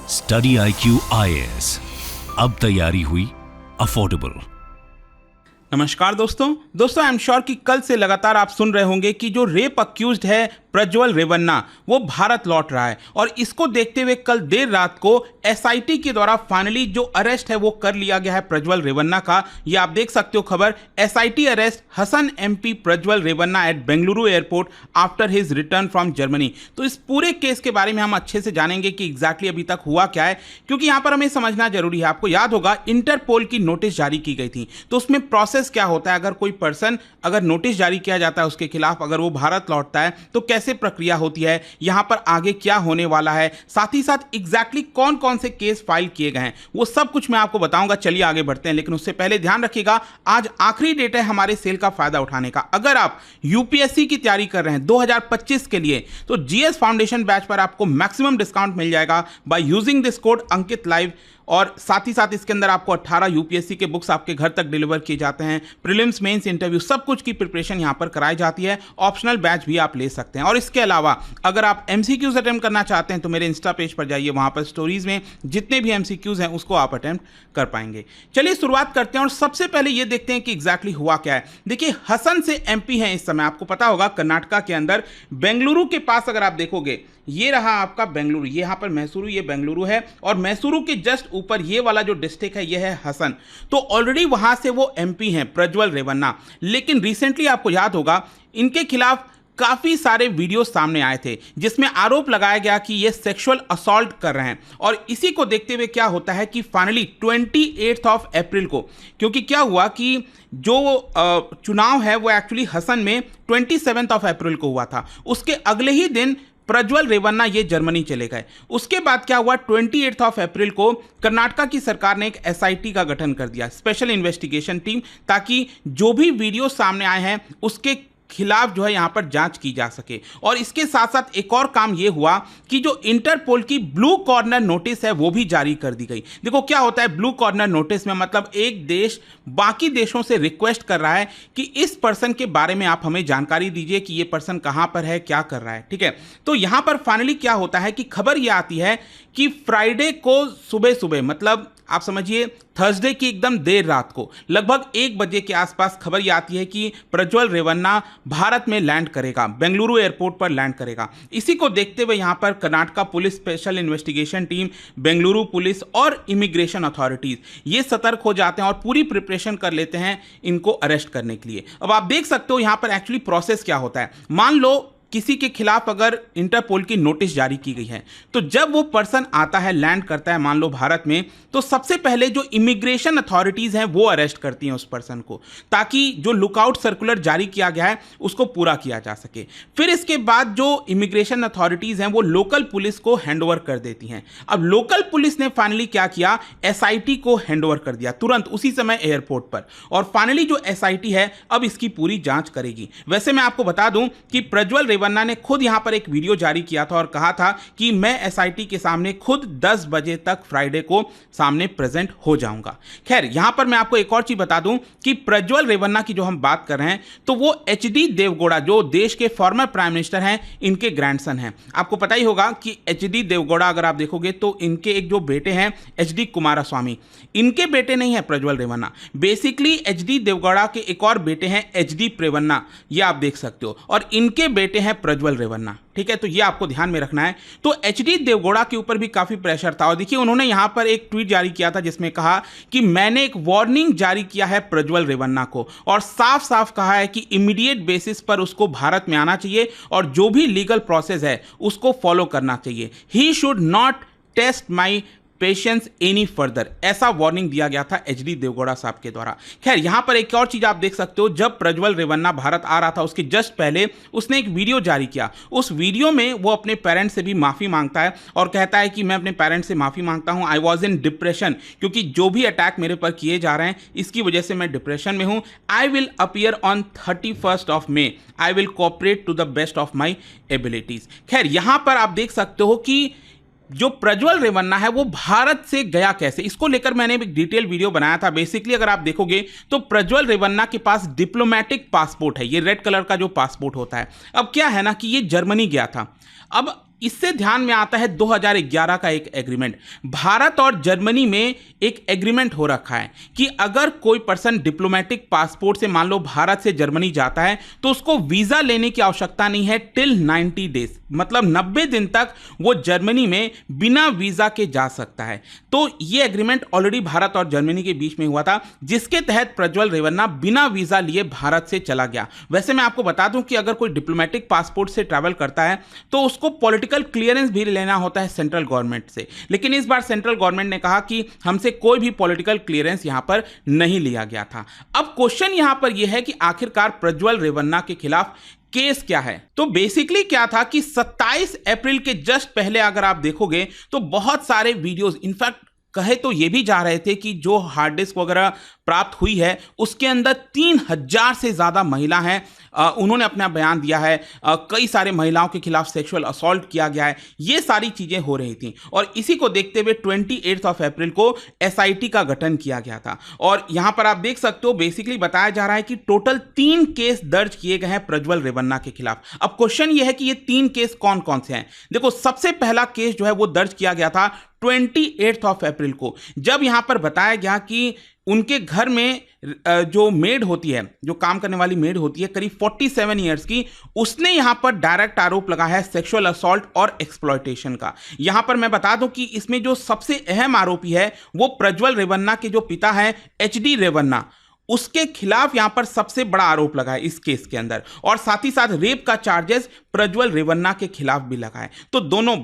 Study IQ IAS, अब तैयारी हुई अफोर्डेबल। नमस्कार दोस्तों आई एम श्योर कि कल से लगातार आप सुन रहे होंगे कि जो रेप अक्यूज्ड है प्रज्वल रेवन्ना वो भारत लौट रहा है। और इसको देखते हुए कल देर रात को SIT के द्वारा फाइनली जो अरेस्ट है वो कर लिया गया है प्रज्वल रेवन्ना का। ये आप देख सकते हो खबर, SIT arrest Hassan MP Prajwal Revanna at Bengaluru airport after his return from Germany. तो इस पूरे केस के बारे में हम अच्छे से जानेंगे कि एग्जैक्टली अभी तक हुआ क्या है, क्योंकि यहाँ पर हमें समझना जरूरी है। आपको याद होगा इंटरपोल की नोटिस जारी की गई थी, तो उसमें प्रोसेस क्या होता है, अगर कोई पर्सन अगर नोटिस जारी किया जाता है उसके खिलाफ, अगर वो भारत लौटता है तो कैसे प्रक्रिया होती है, यहां पर आगे क्या होने वाला है, साथ ही साथ एग्जैक्टली कौन कौन से केस फाइल किए गए हैं, वो सब कुछ मैं आपको बताऊंगा। चलिए आगे बढ़ते हैं, लेकिन उससे पहले ध्यान रखिएगा आज आखिरी डेट है हमारे सेल का फायदा उठाने का। अगर आप UPSC की तैयारी कर रहे हैं 2025 के लिए, तो GS फाउंडेशन बैच पर आपको मैक्सिमम डिस्काउंट मिल जाएगा by using this code Ankit live. और साथ ही साथ इसके अंदर आपको 18 UPSC के बुक्स आपके घर तक डिलीवर किए जाते हैं, प्रीलिम्स मेंस इंटरव्यू सब कुछ की प्रिपरेशन यहां पर कराई जाती है। ऑप्शनल बैच भी आप ले सकते हैं। और इसके अलावा अगर आप MCQs अटेम्प्ट करना चाहते हैं तो मेरे इंस्टा पेज पर जाइए, वहां पर स्टोरीज में जितने भी MCQs हैं उसको आप अटेम्प्ट कर पाएंगे। चलिए शुरुआत करते हैं और सबसे पहले ये देखते हैं कि एग्जैक्टली हुआ क्या है। देखिए हसन से MP है इस समय, आपको पता होगा कर्नाटका के अंदर बेंगलुरु के पास। अगर आप देखोगे ये रहा आपका बेंगलुरु, ये यहाँ पर मैसूरू, ये बेंगलुरु है, और मैसूरू के जस्ट ऊपर ये वाला जो डिस्ट्रिक्ट है ये है हसन। तो ऑलरेडी वहां से वो MP हैं प्रज्वल रेवन्ना। लेकिन रिसेंटली आपको याद होगा इनके खिलाफ काफी सारे वीडियो सामने आए थे जिसमें आरोप लगाया गया कि ये सेक्सुअल असॉल्ट कर रहे हैं। और इसी को देखते हुए क्या होता है कि फाइनली 28 अप्रैल को, क्योंकि क्या हुआ कि जो चुनाव है वो एक्चुअली हसन में 27 अप्रैल को हुआ था, उसके अगले ही दिन प्रज्वल रेवन्ना ये जर्मनी चले गए। उसके बाद क्या हुआ, 28 अप्रैल को कर्नाटका की सरकार ने एक SIT का गठन कर दिया, स्पेशल इन्वेस्टिगेशन टीम, ताकि जो भी वीडियो सामने आए हैं उसके खिलाफ जो है यहां पर जांच की जा सके। और इसके साथ साथ एक और काम यह हुआ कि जो इंटरपोल की ब्लू कॉर्नर नोटिस है वो भी जारी कर दी गई। देखो क्या होता है ब्लू कॉर्नर नोटिस में, मतलब एक देश बाकी देशों से रिक्वेस्ट कर रहा है कि इस पर्सन के बारे में आप हमें जानकारी दीजिए कि ये पर्सन कहां पर है, क्या कर रहा है। ठीक है, तो यहां पर फाइनली क्या होता है कि खबर यह आती है कि फ्राइडे को सुबह सुबह, मतलब आप समझिए थर्सडे की एकदम देर रात को लगभग 1 बजे के आसपास खबर ये आती है कि प्रज्वल रेवन्ना भारत में लैंड करेगा, बेंगलुरु एयरपोर्ट पर लैंड करेगा। इसी को देखते हुए यहाँ पर Karnataka police, special investigation team, Bengaluru police और इमिग्रेशन अथॉरिटीज ये सतर्क हो जाते हैं और पूरी प्रिपरेशन कर लेते हैं इनको अरेस्ट करने के लिए। अब आप देख सकते हो यहाँ पर एक्चुअली प्रोसेस क्या होता है। मान लो किसी के खिलाफ अगर इंटरपोल की नोटिस जारी की गई है, तो जब वो पर्सन आता है, लैंड करता है मान लो भारत में, तो सबसे पहले जो इमिग्रेशन अथॉरिटीज हैं वो अरेस्ट करती हैं उस पर्सन को, ताकि जो लुकआउट सर्कुलर जारी किया गया है उसको पूरा किया जा सके। फिर इसके बाद जो इमिग्रेशन अथॉरिटीज हैं वो लोकल पुलिस को हैंडओवर कर देती हैं। अब लोकल पुलिस ने फाइनली क्या किया, SIT को हैंडओवर कर दिया तुरंत उसी समय एयरपोर्ट पर। और फाइनली जो SIT है अब इसकी पूरी जांच करेगी। वैसे मैं आपको बता दूं कि प्रज्वल रेवन्ना ने खुद यहां पर एक वीडियो जारी किया था और कहा था कि मैं SIT के सामने खुद 10 बजे तक फ्राइडे को सामने प्रेजेंट हो जाऊंगा। खैर यहां पर मैं आपको एक और चीज बता दूं कि प्रज्वल रेवन्ना की जो हम बात कर रहे हैं तो वो HD देवगौड़ा, जो देश के फॉर्मर प्राइम मिनिस्टर हैं, इनके ग्रैंडसन हैं। आपको पता ही होगा कि HD देवगौड़ा अगर आप देखोगे तो इनके एक जो बेटे हैं HD कुमारस्वामी, इनके बेटे नहीं है प्रज्वल रेवन्ना। बेसिकली HD देवगौड़ा के एक और बेटे हैं HD प्रेवन्ना, ये आप देख सकते हो, और इनके बेटे हैं प्रज्वल रेवन्ना। ठीक है, तो ये आपको ध्यान में रखना है। तो HD देवगौड़ा के ऊपर भी काफी प्रेशर था। और देखिए उन्होंने यहां पर एक ट्वीट जारी किया था जिसमें कहा कि मैंने एक वार्निंग जारी किया है प्रज्वल रेवन्ना को, और साफ साफ कहा है कि इमीडिएट बेसिस पर उसको भारत में आना चाहिए और जो भी लीगल प्रोसेस है उसको फॉलो करना चाहिए। He should not test my patience any further, ऐसा वार्निंग दिया गया था HD देवगौड़ा साहब के द्वारा। खैर यहां पर एक और चीज आप देख सकते हो, जब प्रज्वल रेवन्ना भारत आ रहा था उसके जस्ट पहले उसने एक वीडियो जारी किया। उस वीडियो में वो अपने पेरेंट्स से भी माफी मांगता है और कहता है कि मैं अपने पेरेंट्स से माफी मांगता हूं, आई वॉज इन डिप्रेशन, क्योंकि जो भी अटैक मेरे पर किए जा रहे हैं इसकी वजह से मैं डिप्रेशन में हूं। I will appear on 31 May, I will cooperate to the best of my abilities. खैर यहां पर आप देख सकते हो कि जो प्रज्वल रेवन्ना है वो भारत से गया कैसे, इसको लेकर मैंने एक डिटेल वीडियो बनाया था। बेसिकली अगर आप देखोगे तो प्रज्वल रेवन्ना के पास डिप्लोमेटिक पासपोर्ट है, ये रेड कलर का जो पासपोर्ट होता है। अब क्या है ना कि ये जर्मनी गया था। अब इससे ध्यान में आता है 2011 का एक एग्रीमेंट। भारत और जर्मनी में एक एग्रीमेंट हो रखा है कि अगर कोई पर्सन डिप्लोमेटिक पासपोर्ट से मान लो भारत से जर्मनी जाता है तो उसको वीजा लेने की आवश्यकता नहीं है टिल 90 डेज, मतलब 90 दिन तक वो जर्मनी में बिना वीजा के जा सकता है। तो ये एग्रीमेंट ऑलरेडी भारत और जर्मनी के बीच में हुआ था, जिसके तहत प्रज्वल रेवन्ना बिना वीजा लिए भारत से चला गया। वैसे मैं आपको बता दूं कि अगर कोई डिप्लोमेटिक पासपोर्ट से ट्रैवल करता है तो उसको पॉलिटिकल क्लियरेंस भी लेना होता है सेंट्रल गवर्नमेंट से, लेकिन इस बार सेंट्रल गवर्नमेंट ने कहा कि हमसे कोई भी पॉलिटिकल क्लियरेंस यहां पर नहीं लिया गया था। अब क्वेश्चन यहां पर यह है कि आखिरकार प्रज्वल रेवन्ना के खिलाफ केस क्या है। तो बेसिकली क्या था कि 27 अप्रैल के जस्ट पहले अगर आप देखोगे तो बहुत सारे वीडियोस, इनफैक्ट कहे तो ये भी जा रहे थे कि जो हार्ड डिस्क वगैरह प्राप्त हुई है उसके अंदर 3000 से ज्यादा महिला हैं, उन्होंने अपना बयान दिया है, कई सारे महिलाओं के खिलाफ सेक्सुअल असॉल्ट किया गया है, ये सारी चीजें हो रही थी। और इसी को देखते हुए 28 अप्रैल को एसआईटी का गठन किया गया था। और यहां पर आप देख सकते हो बेसिकली बताया जा रहा है कि टोटल 3 केस दर्ज किए गए हैं प्रज्वल रेवन्ना के खिलाफ। अब क्वेश्चन ये है कि ये 3 केस कौन कौन से हैं। देखो, सबसे पहला केस जो है वो दर्ज किया गया था 28 अप्रैल को, जब यहां पर बताया गया कि उनके घर में जो मेड होती है, जो काम करने वाली मेड होती है करीब 47 ईयर्स की, उसने यहां पर डायरेक्ट आरोप लगाया है सेक्सुअल असॉल्ट और एक्सप्लॉयटेशन का। यहां पर मैं बता दूं कि इसमें जो सबसे अहम आरोपी है वो प्रज्वल रेवन्ना के जो पिता हैं एचडी रेवन्ना, उसके खिलाफ यहां पर सबसे बड़ा आरोप लगा है इस केस के अंदर, और साथ ही साथ रेप का चार्जेस प्रज्वल रेवन्ना के खिलाफ भी लगा है। तो दोनों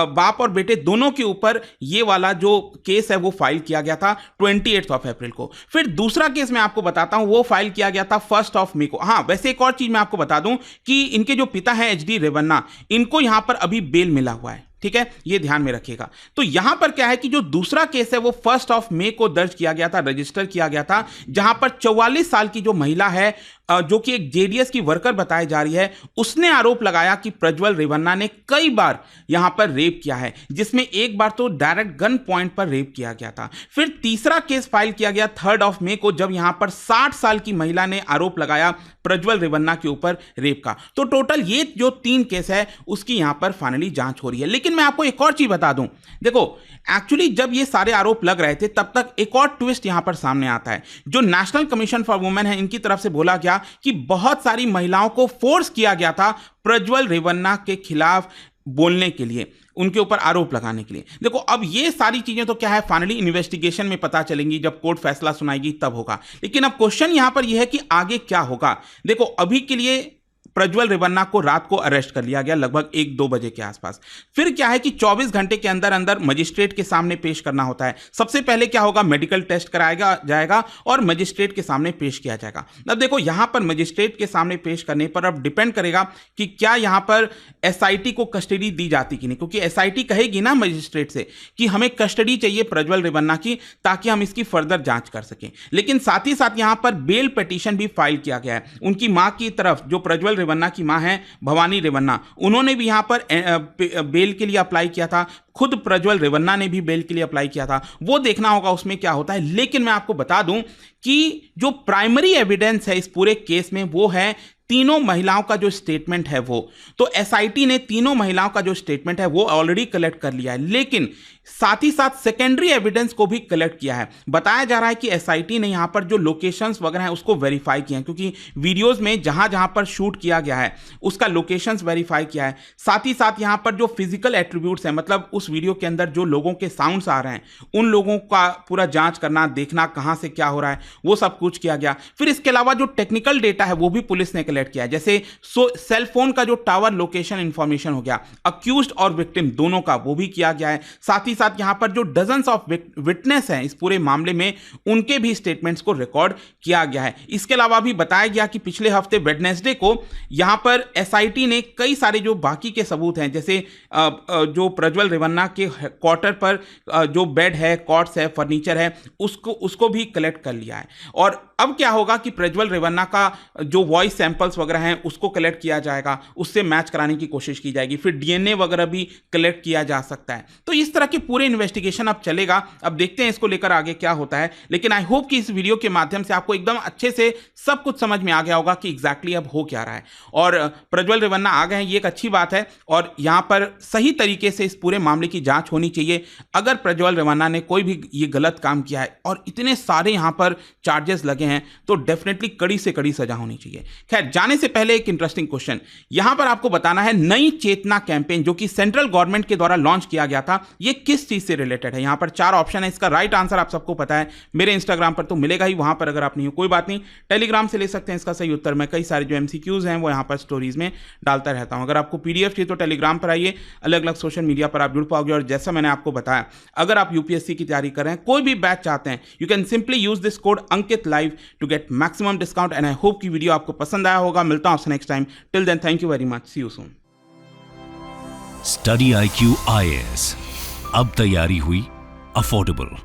बाप और बेटे दोनों के ऊपर ये वाला जो केस है वो फाइल किया गया था 28 अप्रैल को। फिर दूसरा केस मैं आपको बताता हूं, वो फाइल किया गया था 1 मई को। हाँ, वैसे एक और चीज मैं आपको बता दूं कि इनके जो पिता हैं एचडी रेवन्ना, इनको यहां पर अभी बेल मिला हुआ है, ठीक है, ये ध्यान में रखिएगा। तो यहां पर क्या है कि जो दूसरा केस है वो 1 मई को दर्ज किया गया था, रजिस्टर किया गया था, जहां पर 44 साल की जो महिला है जो कि एक जेडीएस की वर्कर बताई जा रही है, उसने आरोप लगाया कि प्रज्वल रेवन्ना ने कई बार यहां पर रेप किया है, जिसमें एक बार तो डायरेक्ट गन पॉइंट पर रेप किया गया था। फिर तीसरा केस फाइल किया गया 3 मई को, जब यहां पर 60 साल की महिला ने आरोप लगाया प्रज्वल रेवन्ना के ऊपर रेप का। तो टोटल ये जो 3 केस है उसकी यहां पर फाइनली जांच हो रही है। लेकिन मैं आपको एक और चीज बता दूं, देखो एक्चुअली जब ये सारे आरोप लग रहे थे तब तक एक और ट्विस्ट यहां पर सामने आता है। जो नेशनल कमीशन फॉर वुमेन है, इनकी तरफ से बोला गया कि बहुत सारी महिलाओं को फोर्स किया गया था प्रज्वल रेवन्ना के खिलाफ बोलने के लिए, उनके ऊपर आरोप लगाने के लिए। देखो, अब ये सारी चीजें तो क्या है फाइनली इन्वेस्टिगेशन में पता चलेंगी, जब कोर्ट फैसला सुनाएगी तब होगा। लेकिन अब क्वेश्चन यहां पर यह है कि आगे क्या होगा। देखो, अभी के लिए प्रज्वल रेवन्ना को रात को अरेस्ट कर लिया गया लगभग 1-2 बजे के आसपास। फिर क्या है कि 24 घंटे के अंदर अंदर मजिस्ट्रेट के सामने पेश करना होता है। सबसे पहले क्या होगा, मेडिकल टेस्ट कराया जाएगा और मजिस्ट्रेट के सामने पेश किया जाएगा। अब देखो, यहां पर मजिस्ट्रेट के सामने पेश करने पर अब डिपेंड करेगा कि क्या यहां पर एसआईटी को कस्टडी दी जाती कि नहीं, क्योंकि एसआईटी कहेगी ना मजिस्ट्रेट से कि हमें कस्टडी चाहिए प्रज्वल रेवन्ना की, ताकि हम इसकी फर्दर जांच कर सकें। लेकिन साथ ही साथ यहां पर बेल पिटीशन भी फाइल किया गया है उनकी मां की तरफ, जो प्रज्वल रेवन्ना की मां है भवानी रेवन्ना, उन्होंने भी यहां पर बेल के लिए अप्लाई किया था। खुद प्रज्वल रेवन्ना ने भी बेल के लिए अप्लाई किया था। वो देखना होगा उसमें क्या होता है। लेकिन मैं आपको बता दूं कि जो प्राइमरी एविडेंस है इस पूरे केस में वो है तीनों महिलाओं का जो स्टेटमेंट है वो। तो एसआईटी ने तीनों महिलाओं का जो स्टेटमेंट है वो ऑलरेडी कलेक्ट कर लिया है, लेकिन साथ ही साथ सेकेंडरी एविडेंस को भी कलेक्ट किया है। बताया जा रहा है कि एसआईटी ने यहां पर जो लोकेशंस वगैरह हैं उसको वेरीफाई किया है, क्योंकि वीडियोस में जहां जहां पर शूट किया गया है उसका लोकेशंस वेरीफाई किया है। साथ ही साथ यहां पर जो फिजिकल एट्रीब्यूट्स हैं, मतलब उस वीडियो के अंदर जो लोगों के साउंड्स आ रहे हैं, उन लोगों का पूरा जांच करना, देखना कहां से क्या हो रहा है, वो सब कुछ किया गया। फिर इसके अलावा जो टेक्निकल डेटा है वो भी पुलिस ने कलेक्ट किया है, जैसे सेल फोन का जो टावर लोकेशन इंफॉर्मेशन हो गया, अक्यूज्ड और विक्टिम दोनों का, वो भी किया गया है। साथ ही साथ यहां पर जो डजन्स ऑफ विटनेस हैं इस पूरे मामले में, उनके भी स्टेटमेंट्स को रिकॉर्ड किया गया है। इसके अलावा भी बताया गया कि पिछले हफ्ते वेडनेसडे को यहां पर एसआईटी ने कई सारे जो बाकी के सबूत हैं, जैसे जो प्रज्वल रेवन्ना के क्वार्टर पर जो बेड है, कॉट्स है, फर्नीचर है, उसको भी कलेक्ट कर लिया है। और अब क्या होगा कि प्रज्वल रेवन्ना का जो वॉइस सैंपल सैंपल्स वगैरह हैं उसको कलेक्ट किया जाएगा, उससे मैच कराने की कोशिश की जाएगी, फिर डीएनए वगैरह भी कलेक्ट किया जा सकता है। तो इस तरह की पूरे इन्वेस्टिगेशन अब चलेगा। अब देखते हैं इसको लेकर आगे क्या होता है, लेकिन आई होप कि इस वीडियो के माध्यम से आपको एकदम अच्छे से सब कुछ समझ में आ गया होगा कि एग्जैक्टली अब हो क्या रहा है। और प्रज्वल रेवन्ना आ गए हैं, ये एक अच्छी बात है, और यहां पर सही तरीके से इस पूरे मामले की जांच होनी चाहिए। अगर प्रज्वल रेवन्ना ने कोई भी ये गलत काम किया है और इतने सारे यहां पर चार्जेस लगे हैं तो डेफिनेटली कड़ी से कड़ी सजा होनी चाहिए। खैर, जाने से पहले एक इंटरेस्टिंग क्वेश्चन यहां पर आपको बताना है, नई चेतना कैंपेन जो कि सेंट्रल गवर्नमेंट के द्वारा लॉन्च किया गया था, ये किस चीज से रिलेटेड है। यहां पर 4 ऑप्शन है, इसका राइट आंसर आप सबको पता है, मेरे इंस्टाग्राम पर तो मिलेगा ही, वहां पर अगर आप नहीं हो कोई बात नहीं, टेलीग्राम से ले सकते हैं इसका सही उत्तर। मैं कई सारे जो एमसीक्यूज हैं वो यहां पर स्टोरीज में डालता रहता हूं। अगर आपको पीडीएफ चाहिए तो टेलीग्राम पर आइए, अलग अलग सोशल मीडिया पर आप जुड़ पाओगे। और जैसा मैंने आपको बताया, अगर आप यूपीएससी की तैयारी कर रहे हैं, कोई भी बैच चाहते हैं, you can simply use this code Ankit live to get maximum discount. And I hope कि वीडियो आपको पसंद आया होगा। मिलता हूं आपसे next time. Till then, thank you very much, see you soon. Study IQ IAS, अब तैयारी हुई अफोर्डेबल।